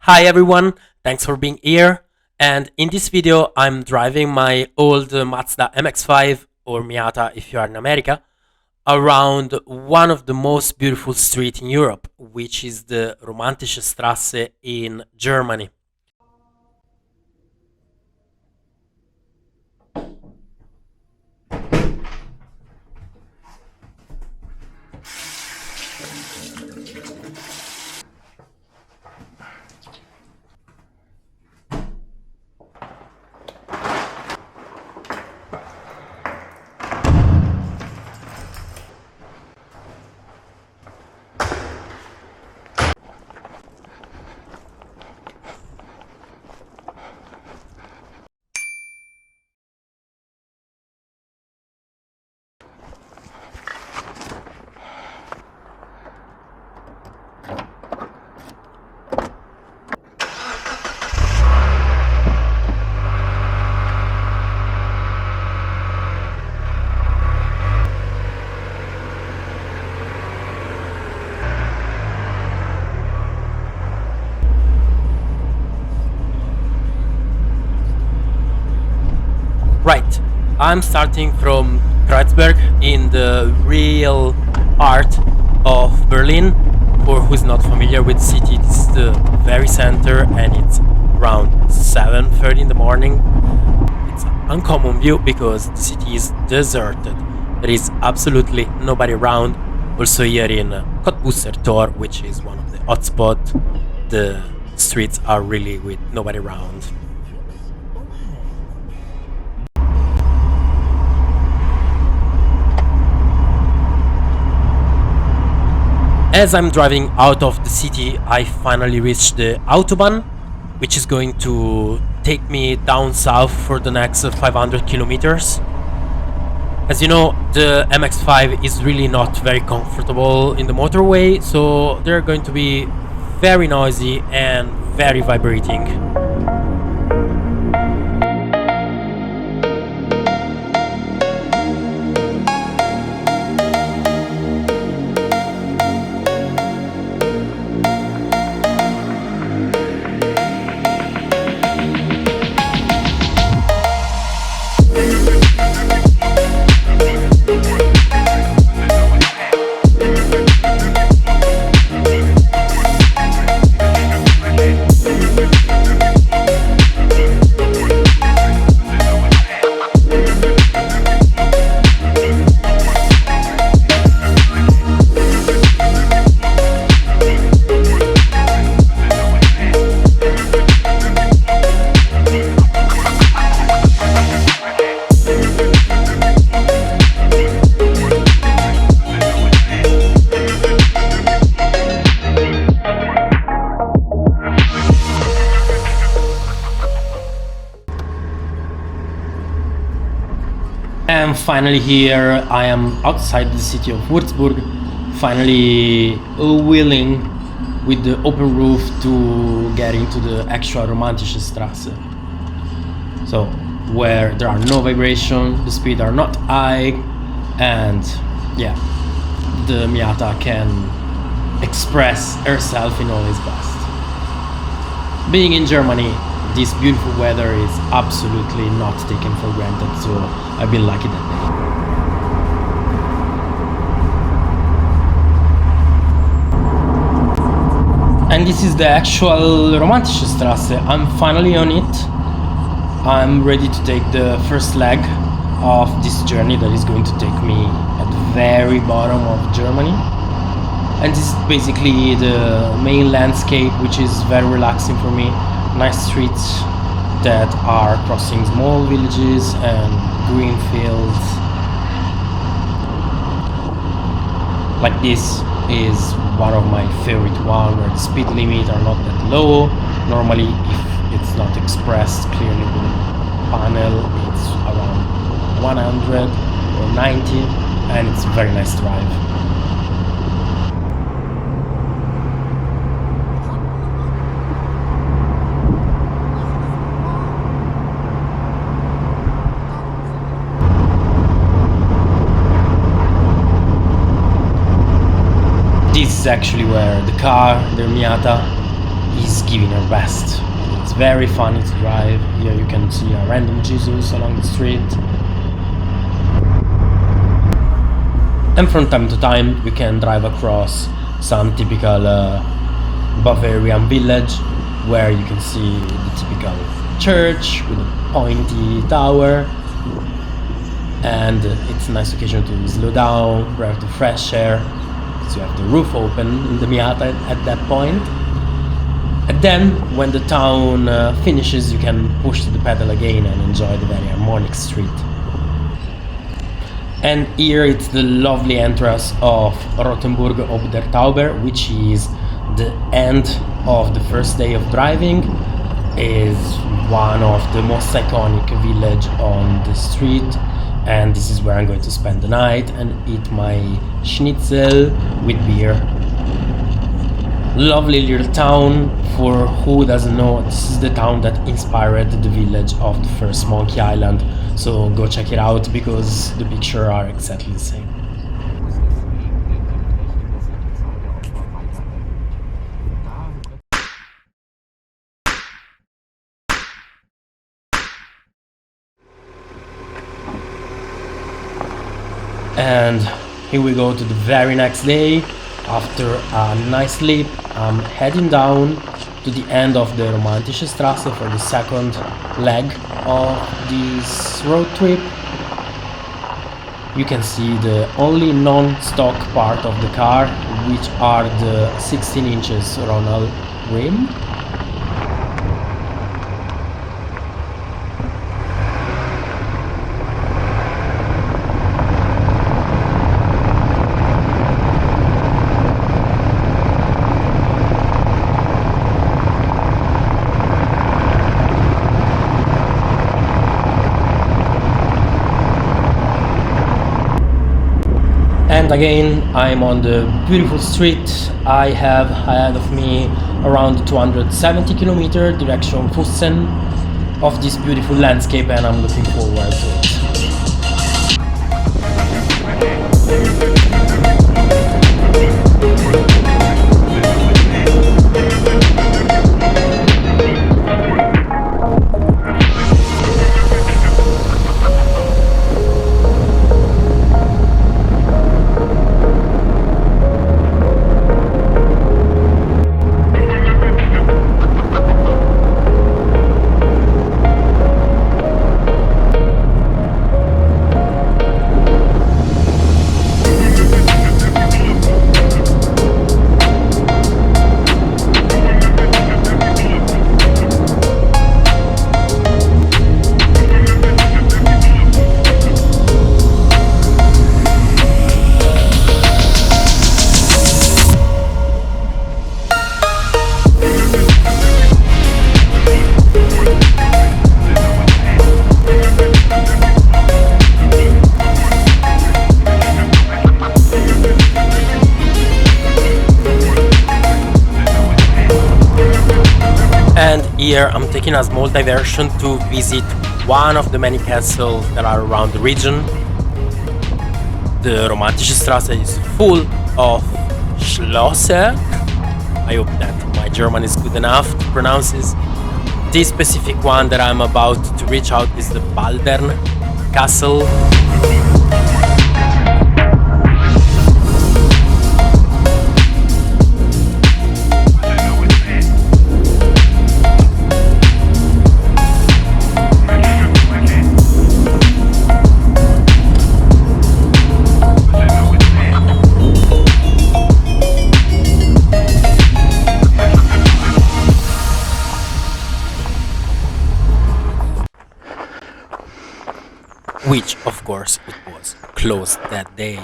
Hi everyone, thanks for being here. And in this video, I'm driving my old Mazda MX5 or Miata if you are in America around one of the most beautiful streets in Europe, which is the Romantische Strasse in Germany. Right, I'm starting from Kreuzberg in the real heart of Berlin. For who's not familiar with the city, it's the very center and it's around 7:30 in the morning. It's an uncommon view because the city is deserted. There is absolutely nobody around. Also here in Cottbusser Tor, which is one of the hotspots, the streets are really with nobody around. As I'm driving out of the city, I finally reached the Autobahn, which is going to take me down south for the next 500 kilometers. As you know, the MX5 is really not very comfortable in the motorway, so they're going to be very noisy and very vibrating. And finally here I am outside the city of Würzburg, finally willing with the open roof to get into the actual Romantische Strasse. So where there are no vibrations, the speeds are not high, and yeah, the Miata can express herself in all its best. Being in Germany, this beautiful weather is absolutely not taken for granted, so I've been lucky that day. And this is the actual Romantische Strasse. I'm finally on it. I'm ready to take the first leg of this journey that is going to take me at the very bottom of Germany. And this is basically the main landscape, which is very relaxing for me. Nice streets that are crossing small villages and green fields. Like this is one of my favorite ones where the speed limit are not that low. Normally if it's not expressed clearly with a panel, it's around 100 or 90 and it's a very nice drive. This is actually where the car, the Miata, is giving her best. It's very funny to drive. Here you can see a random Jesus along the street. And from time to time you can drive across some typical Bavarian village, where you can see the typical church with a pointy tower, and it's a nice occasion to slow down, breathe the fresh air, because you have the roof open in the Miata at that point. And then when the town finishes, you can push the pedal again and enjoy the very harmonic street. And here it's the lovely entrance of Rothenburg ob der Tauber, which is the end of the first day of driving. Is one of the most iconic village on the street, and this is where I'm going to spend the night and eat my schnitzel with beer. Lovely little town. For who doesn't know, this is the town that inspired the village of the first Monkey Island, so go check it out because the pictures are exactly the same. And here we go to the very next day. After a nice sleep, I'm heading down to the end of the Romantische Strasse for the second leg of this road trip. You can see the only non-stock part of the car, which are the 16 inches Ronald rim. And again, I'm on the beautiful street. I have ahead of me around 270 km direction Füssen of this beautiful landscape, and I'm looking forward to it. Here I'm taking a small diversion to visit one of the many castles that are around the region. The Romantische Strasse is full of Schlösser. I hope that my German is good enough to pronounce this. This specific one that I'm about to reach out is the Baldern Castle. Which, of course, it was closed that day.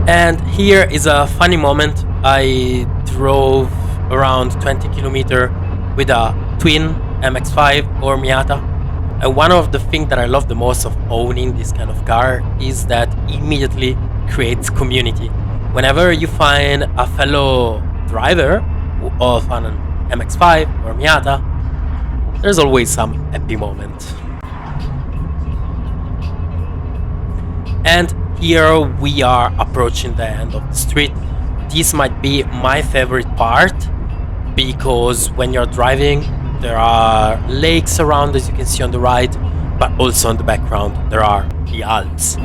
And here is a funny moment. I drove around 20 kilometers with a twin MX5 or Miata. And one of the things that I love the most of owning this kind of car is that immediately creates community. Whenever you find a fellow driver of an MX5 or Miata, there's always some happy moment. And here we are approaching the end of the street. This might be my favorite part, because when you're driving there are lakes around, as you can see on the right, but also in the background there are the Alps.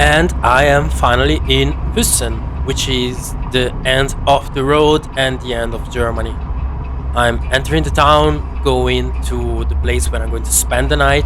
And I am finally in Füssen, which is the end of the road and the end of Germany. I'm entering the town, going to the place where I'm going to spend the night.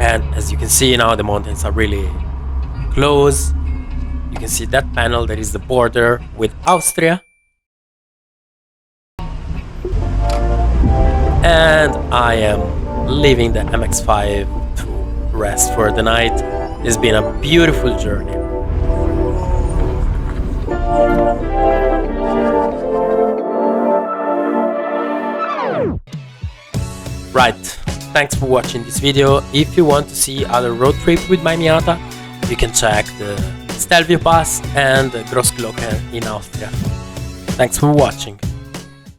And as you can see now, the mountains are really close. You can see that panel, that is the border with Austria. And I am leaving the MX5 to rest for the night. It's been a beautiful journey. Right, thanks for watching this video. If you want to see other road trip with my Miata, you can check the Stelvio Pass and the Großglockner in Austria. Thanks for watching.